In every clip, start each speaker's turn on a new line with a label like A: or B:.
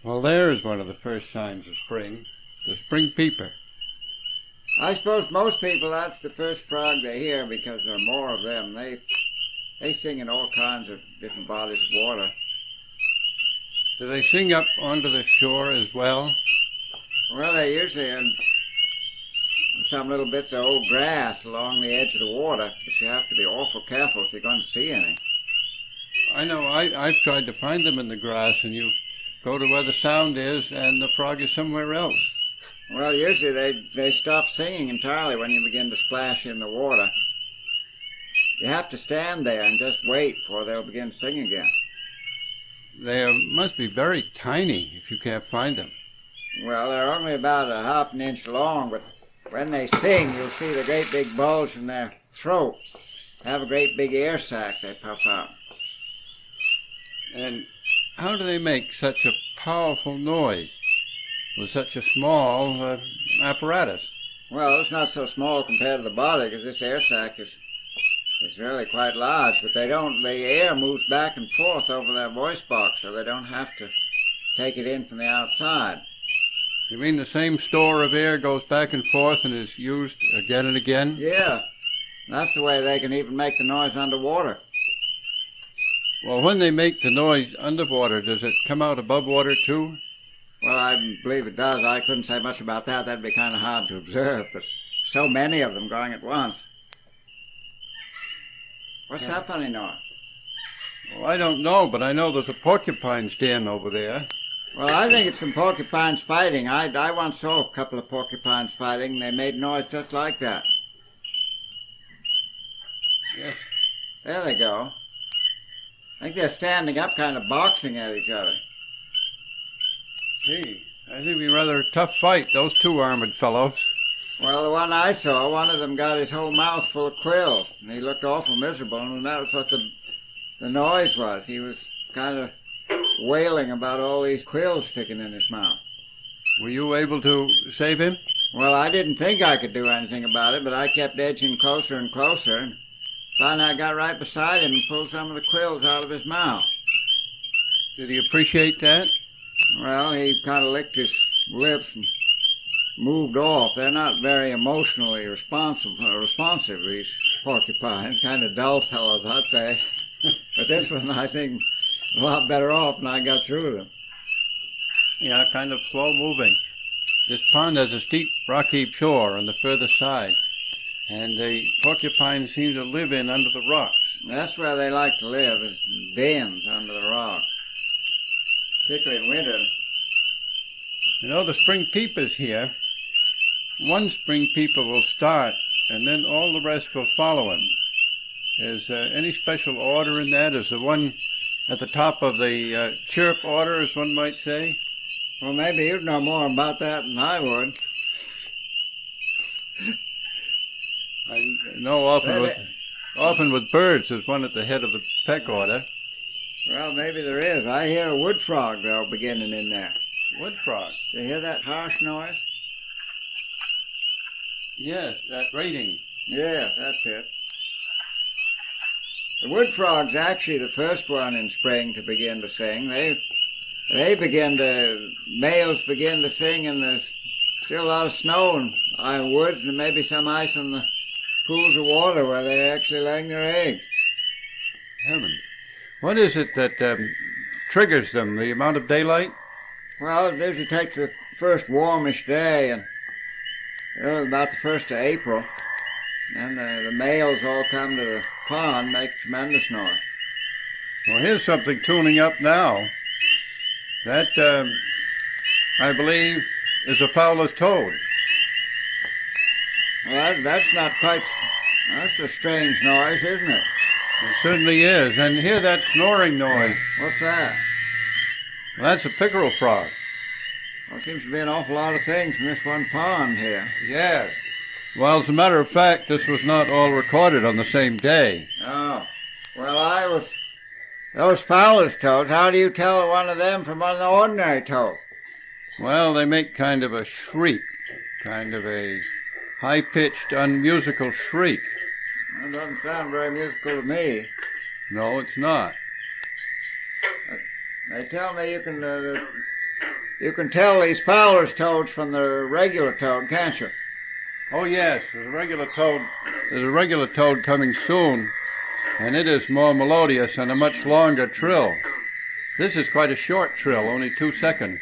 A: Well, there's one of the first signs of spring, the spring peeper.
B: I suppose most people, that's the first frog they hear because there are more of them. They sing in all kinds of different bodies of water.
A: Do they sing up onto the shore as well?
B: Well, they usually in some little bits of old grass along the edge of the water, but you have to be awful careful if you're going to see any.
A: I know, I've tried to find them in the grass, and you go to where the sound is, and the frog is somewhere else.
B: Well, usually they stop singing entirely when you begin to splash in the water. You have to stand there and just wait before they'll begin singing again.
A: They must be very tiny if you can't find them.
B: Well, they're only about a half an inch long, but when they sing, you'll see the great big bulge in their throat. They have a great big air sac they puff out.
A: And how do they make such a powerful noise with such a small apparatus?
B: Well, it's not so small compared to the body, because this air sac is really quite large, but the air moves back and forth over their voice box, so they don't have to take it in from the outside.
A: You mean the same store of air goes back and forth and is used again and again?
B: Yeah, that's the way they can even make the noise underwater.
A: Well, when they make the noise underwater, does it come out above water too?
B: Well, I believe it does. I couldn't say much about that. That'd be kind of hard to observe, but so many of them going at once. What's that funny noise?
A: Well, I don't know, but I know there's a porcupine's den over there.
B: Well, I think it's some porcupines fighting. I once saw a couple of porcupines fighting. They made noise just like that.
A: Yes.
B: There they go. I think they're standing up, kind of boxing at each other.
A: Gee, I think it'd be rather a tough fight, those two armored fellows.
B: Well, the one I saw, one of them got his whole mouth full of quills, and he looked awful miserable, and that was what the noise was. He was kind of wailing about all these quills sticking in his mouth.
A: Were you able to save him?
B: Well, I didn't think I could do anything about it, but I kept edging closer and closer, and finally I got right beside him and pulled some of the quills out of his mouth.
A: Did he appreciate that?
B: Well, he kind of licked his lips and moved off. They're not very emotionally responsive, these porcupines. Kind of dull fellows, I'd say. But this one, I think, a lot better off when I got through them.
A: Yeah, kind of slow moving. This pond has a steep rocky shore on the further side, and the porcupines seem to live in under the rocks.
B: That's where they like to live, is dens under the rock, particularly in winter.
A: You know, the spring peepers here, one spring peeper will start, and then all the rest will follow him. Is any special order in that? Is the one at the top of the chirp order, as one might say?
B: Well, maybe you'd know more about that than I would.
A: I know often with birds there's one at the head of the peck order.
B: Well, maybe there is. I hear a wood frog, though, beginning in there.
A: Wood frog?
B: You hear that harsh noise?
A: Yes, that grating.
B: Yeah, that's it. The wood frog's actually the first one in spring to begin to sing. Males begin to sing, and there's still a lot of snow in the woods, and maybe some ice in the pools of water where they're actually laying their eggs.
A: Heavens. What is it that triggers them? The amount of daylight?
B: Well, it usually takes the first warmish day, and about the 1st of April, and the males all come to the pond, make tremendous noise.
A: Well, here's something tuning up now. That, I believe, is a Fowler's toad.
B: Well, that's not quite... That's a strange noise, isn't it?
A: It certainly is. And hear that snoring noise.
B: What's that?
A: Well, that's a pickerel frog.
B: Well, there seems to be an awful lot of things in this one pond here.
A: Yes. Well, as a matter of fact, this was not all recorded on the same day.
B: Oh. Well, those Fowler's toads, how do you tell one of them from one of the ordinary toads?
A: Well, they make kind of a shriek, kind of a high-pitched, unmusical shriek.
B: That doesn't sound very musical to me.
A: No, it's not.
B: They tell me you can You can tell these Fowler's toads from the regular toad, can't you?
A: Oh yes, there's a regular toad coming soon, and it is more melodious and a much longer trill. This is quite a short trill, only 2 seconds.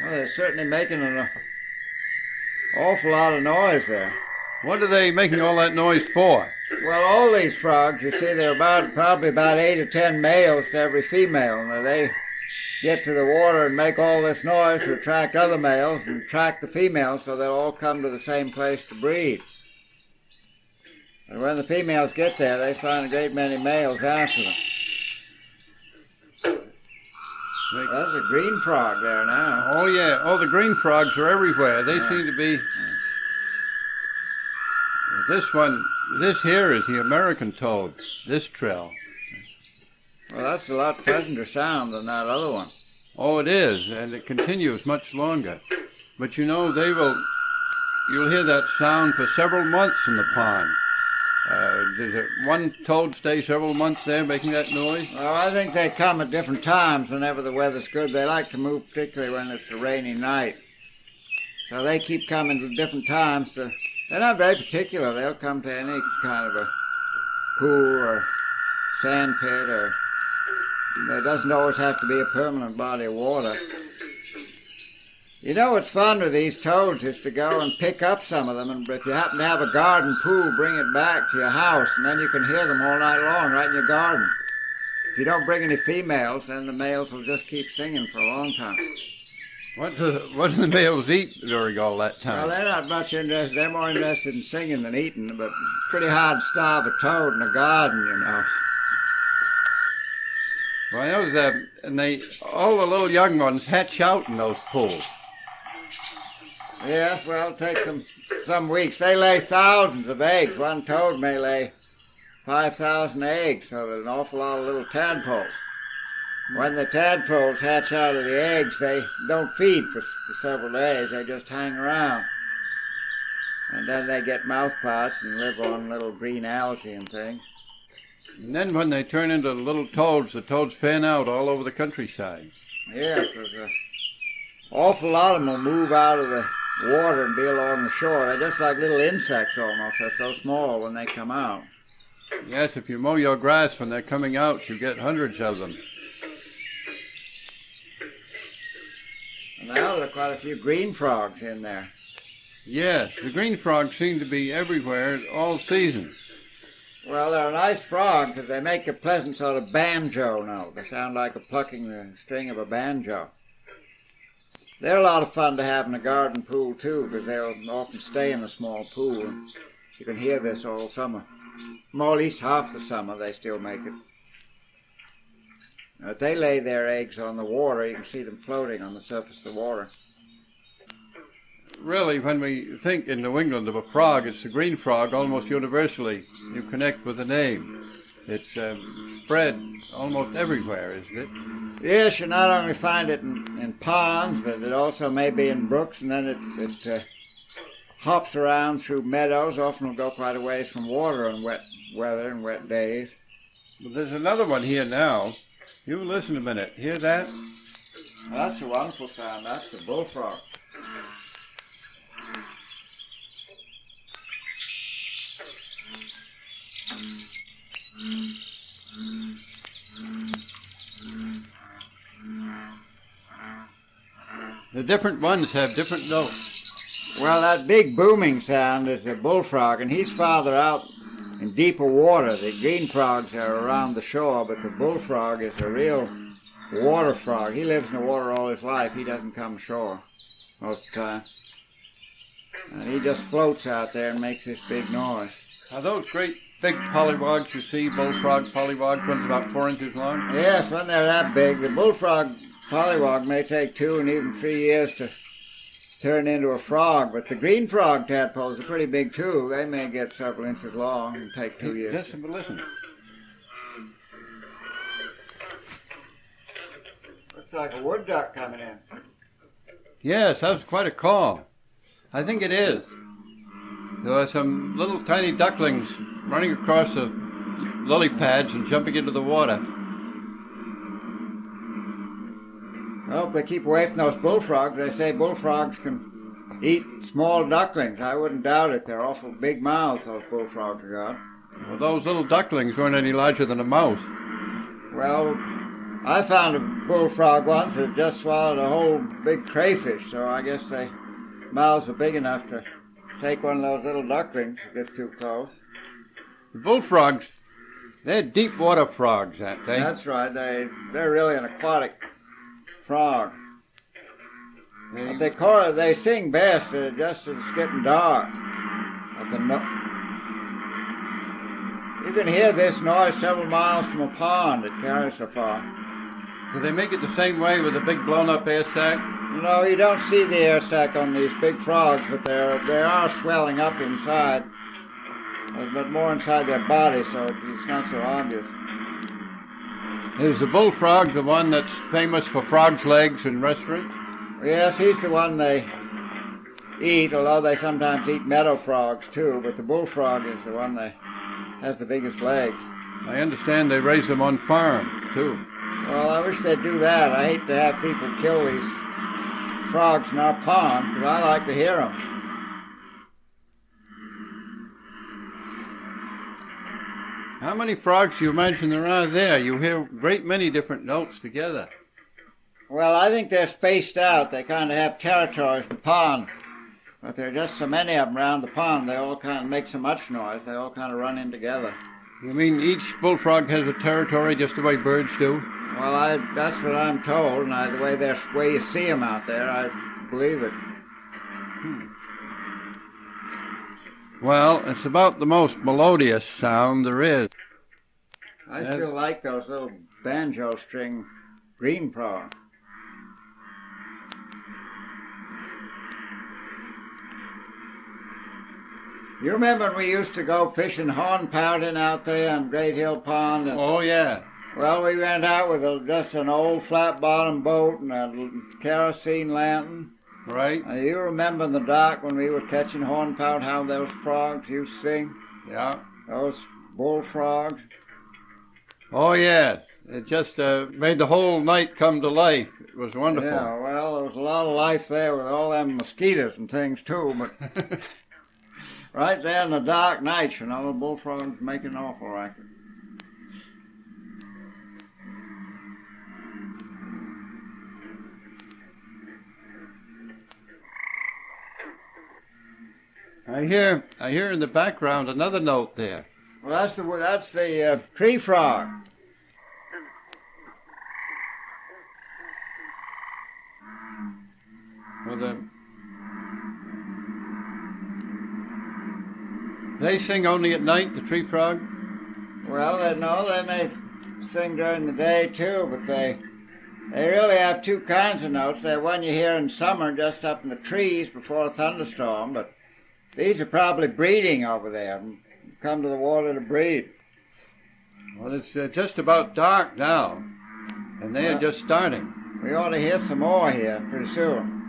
B: Well, they're certainly making an awful lot of noise there.
A: What are they making all that noise for?
B: Well, all these frogs, you see, they're probably about 8 or 10 males to every female. Now, they get to the water and make all this noise to attract other males and attract the females so they'll all come to the same place to breed. And when the females get there, they find a great many males after them. There's a green frog there now.
A: Oh yeah, oh the green frogs are everywhere. They seem to be... This here is the American toad, this trill.
B: Well, that's a lot pleasanter sound than that other one.
A: Oh, it is, and it continues much longer. But you know, you'll hear that sound for several months in the pond. Does one toad stay several months there making that noise?
B: Well, I think they come at different times whenever the weather's good. They like to move particularly when it's a rainy night. So they keep coming to different times. They're not very particular. They'll come to any kind of a pool or sand pit, or there doesn't always have to be a permanent body of water. You know what's fun with these toads is to go and pick up some of them, and if you happen to have a garden pool, bring it back to your house, and then you can hear them all night long right in your garden. If you don't bring any females, then the males will just keep singing for a long time.
A: What do the males eat during all that time?
B: Well, they're not much interested. They're more interested in singing than eating, but pretty hard to starve a toad in a garden, you know.
A: Well, I know that, and all the little young ones hatch out in those pools.
B: Yes, well, it takes them some weeks. They lay thousands of eggs. One toad may lay 5,000 eggs, so there's an awful lot of little tadpoles. When the tadpoles hatch out of the eggs, they don't feed for several days. They just hang around. And then they get mouth parts and live on little green algae and things.
A: And then when they turn into little toads, the toads fan out all over the countryside.
B: Yes, there's an awful lot of them will move out of the water and be along the shore. They're just like little insects almost. They're so small when they come out.
A: Yes, if you mow your grass when they're coming out, you get hundreds of them.
B: And now there are quite a few green frogs in there.
A: Yes, the green frogs seem to be everywhere all season.
B: Well, they're a nice frog because they make a pleasant sort of banjo note. They sound like plucking the string of a banjo. They're a lot of fun to have in a garden pool, too, because they'll often stay in a small pool. And you can hear this all summer. More at least half the summer, they still make it. Now, if they lay their eggs on the water, you can see them floating on the surface of the water.
A: Really, when we think in New England of a frog, it's the green frog almost universally. You connect with the name. It's spread almost everywhere, isn't it?
B: Yes, you not only find it in ponds, but it also may be in brooks, and then it hops around through meadows. Often will go quite a ways from water on wet weather and wet days.
A: But there's another one here now. You listen a minute. Hear that?
B: Well, that's a wonderful sound. That's the bullfrog.
A: The different ones have different notes.
B: Well, that big booming sound is the bullfrog, and he's farther out in deeper water. The green frogs are around the shore, but the bullfrog is a real water frog. He lives in the water all his life. He doesn't come ashore most of the time. And he just floats out there and makes this big noise.
A: Are those great big pollywogs you see, bullfrog pollywogs, one's about 4 inches long?
B: Yes, when they're that big, the bullfrog pollywog may take 2 and even 3 years to turn into a frog, but the green frog tadpoles are pretty big too. They may get several inches long and take 2 years.
A: Listen, but listen.
B: Looks like a wood duck coming in.
A: Yes, that was quite a call. I think it is. There are some little tiny ducklings running across the lily pads and jumping into the water.
B: I hope they keep away from those bullfrogs. They say bullfrogs can eat small ducklings. I wouldn't doubt it. They're awful big mouths, those bullfrogs have got.
A: Well, those little ducklings weren't any larger than a mouse.
B: Well, I found a bullfrog once that just swallowed a whole big crayfish, so I guess their mouths are big enough to take one of those little ducklings if it gets too close.
A: The bullfrogs, they're deep water frogs, aren't they?
B: That's right. They're really an aquatic frog. But they sing best just as it's getting dark. You can hear this noise several miles from a pond it carries so far.
A: Do they make it the same way with a big blown-up air sac?
B: No, you don't see the air sac on these big frogs, but they are swelling up inside. But more inside their body, so it's not so obvious.
A: Is the bullfrog the one that's famous for frog's legs in restaurants?
B: Yes, he's the one they eat, although they sometimes eat meadow frogs too, but the bullfrog is the one that has the biggest legs.
A: I understand they raise them on farms too.
B: Well, I wish they'd do that. I hate to have people kill these frogs in our ponds, because I like to hear them.
A: How many frogs do you imagine there are there? You hear a great many different notes together.
B: Well, I think they're spaced out. They kind of have territories, the pond. But there are just so many of them around the pond, they all kind of make so much noise, they all kind of run in together.
A: You mean each bullfrog has a territory just the way birds do?
B: Well, that's what I'm told, and the way you see them out there, I believe it.
A: Well, it's about the most melodious sound there is.
B: I still like those little banjo string green frogs. You remember when we used to go fishing hornpouting out there on Great Hill Pond?
A: Oh, yeah.
B: Well, we went out with just an old flat-bottom boat and a kerosene lantern.
A: Right.
B: You remember in the dark when we were catching hornpout, how those frogs used to sing?
A: Yeah.
B: Those bullfrogs.
A: Oh, yes. It just made the whole night come to life. It was wonderful.
B: Yeah, well, there was a lot of life there with all them mosquitoes and things, too, but right there in the dark nights, the bullfrogs making an awful racket.
A: I hear in the background another note there.
B: Well, that's the tree frog.
A: Well, they sing only at night, the tree frog?
B: Well, they may sing during the day too, but they really have two kinds of notes. They're one you hear in summer just up in the trees before a thunderstorm, but these are probably breeding over there. Come to the water to breed.
A: Well, it's just about dark now, and they are just starting.
B: We ought to hear some more here pretty soon.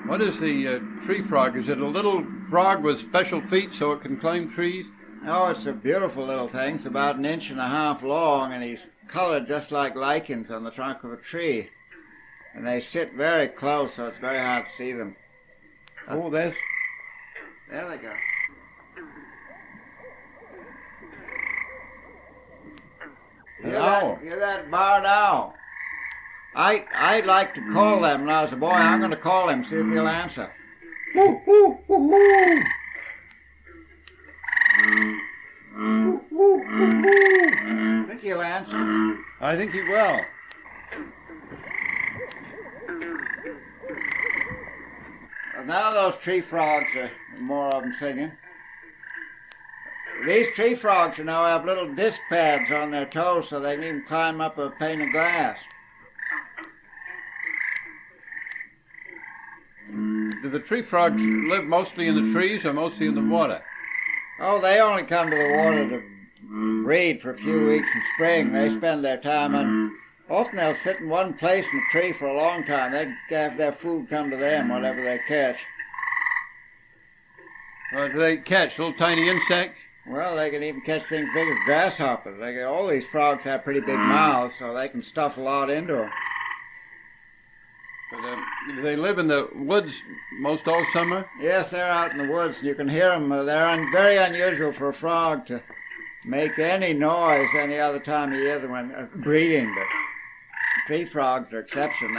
A: What is the tree frog? Is it a little frog with special feet so it can climb trees?
B: Oh, it's a beautiful little thing. It's about 1.5 inches long, and he's colored just like lichens on the trunk of a tree. And they sit very close, so it's very hard to see them.
A: Oh,
B: there they go. Hear that barred owl? I'd like to call them when I was a boy. I'm going to call him, see if he'll answer. Hoo, hoo, hoo, hoo. Hoo, hoo, hoo, hoo. Think he'll answer?
A: I think he will.
B: Well, now those tree frogs are more of them singing. These tree frogs, have little disc pads on their toes so they can even climb up a pane of glass.
A: Do the tree frogs live mostly in the trees or mostly in the water?
B: Oh, they only come to the water to breed for a few weeks in spring. They spend their time often they'll sit in one place in a tree for a long time. They have their food come to them, whatever they catch.
A: Do they catch little tiny insects?
B: Well, they can even catch things big as grasshoppers. All these frogs have pretty big mouths, so they can stuff a lot into them.
A: But, do they live in the woods most all summer?
B: Yes, they're out in the woods, and you can hear them. They're very unusual for a frog to make any noise any other time of year than when breeding, but tree frogs are exception.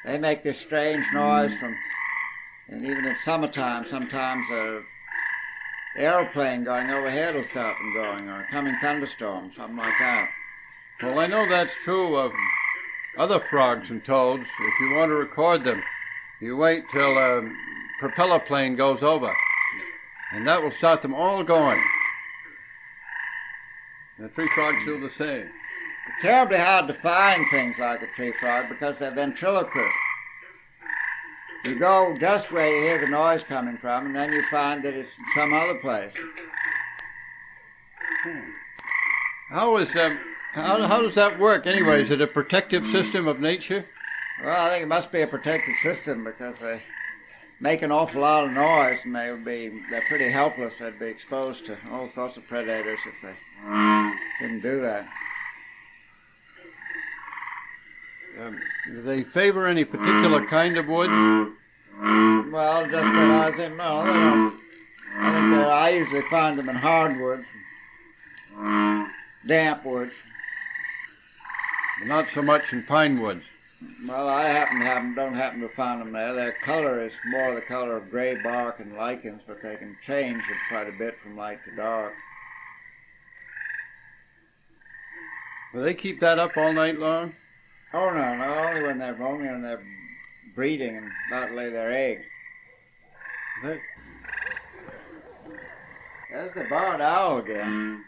B: They make this strange noise and even in summertime, sometimes a aeroplane going overhead will stop them going, or a coming thunderstorm, something like that.
A: Well, I know that's true of other frogs and toads. If you want to record them, you wait till a propeller plane goes over, and that will start them all going. The tree frogs do the same.
B: It's terribly hard to find things like a tree frog because they're ventriloquists. You go just where you hear the noise coming from, and then you find that it's some other place.
A: How does that work anyway? Is it a protective system of nature?
B: Well, I think it must be a protective system because they make an awful lot of noise, and they're pretty helpless. They'd be exposed to all sorts of predators if they didn't do that.
A: Do they favor any particular kind of wood?
B: Well, just that I think, no, they don't. I usually find them in hardwoods, damp woods.
A: Not so much in pine woods.
B: Well, don't happen to find them there. Their color is more the color of gray bark and lichens, but they can change it quite a bit from light to dark.
A: Do they keep that up all night long?
B: Oh no, only when they're breeding and about to lay their eggs. There's the barred owl again.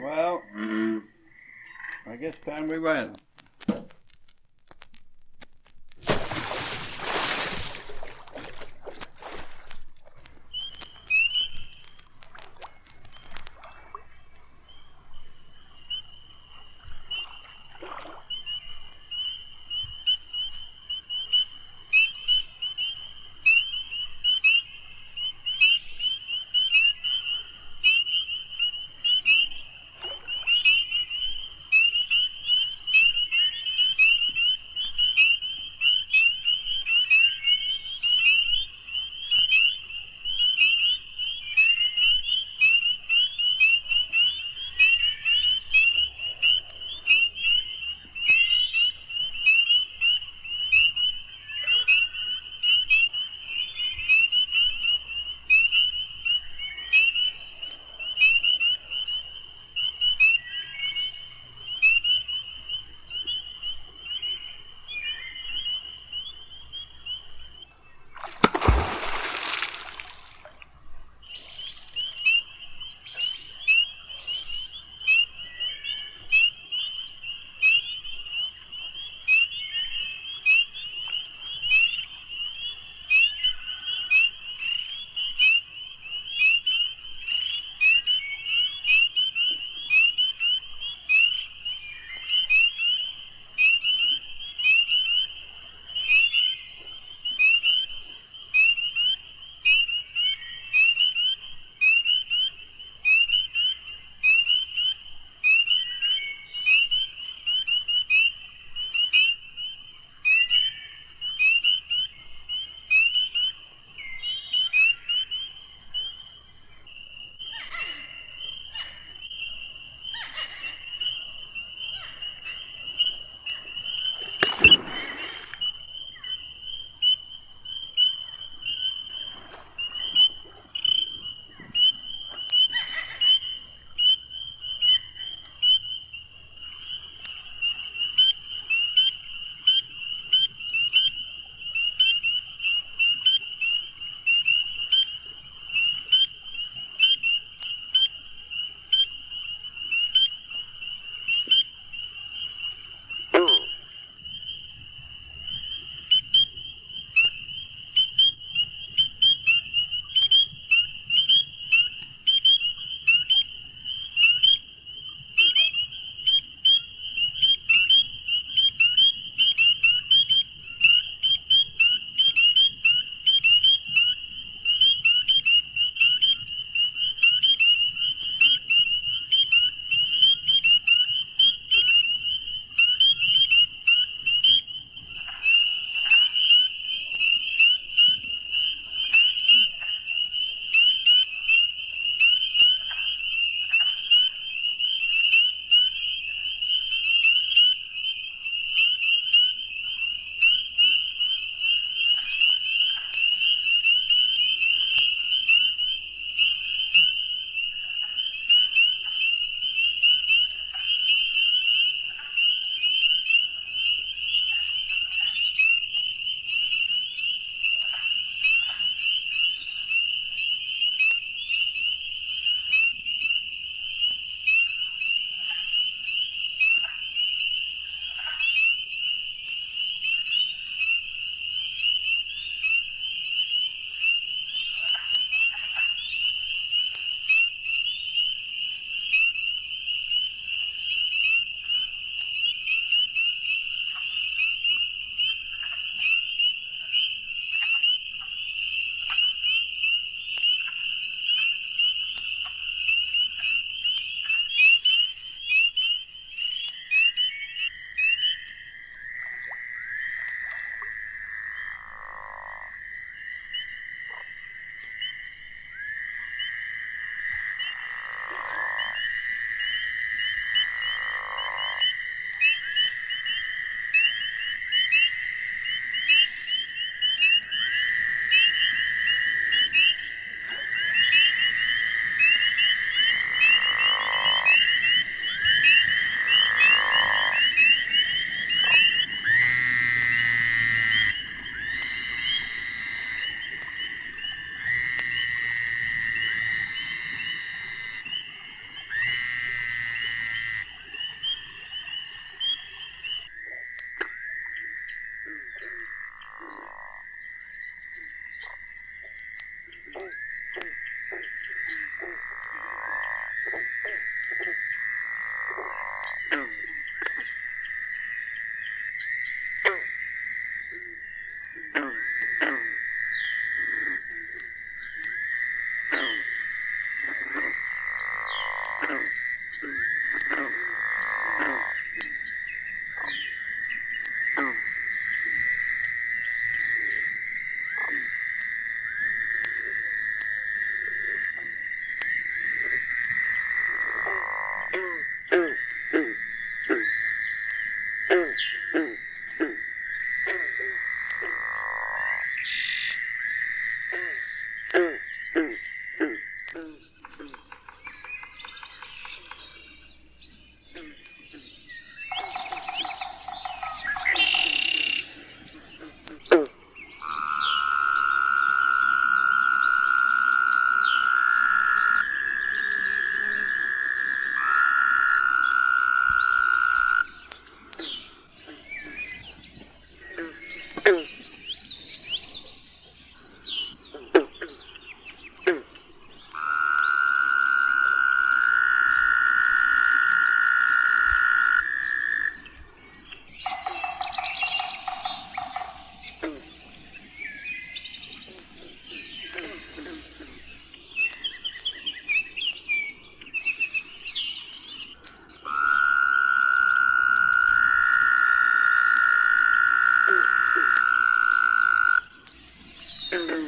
A: Well, I guess time we went.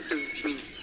C: to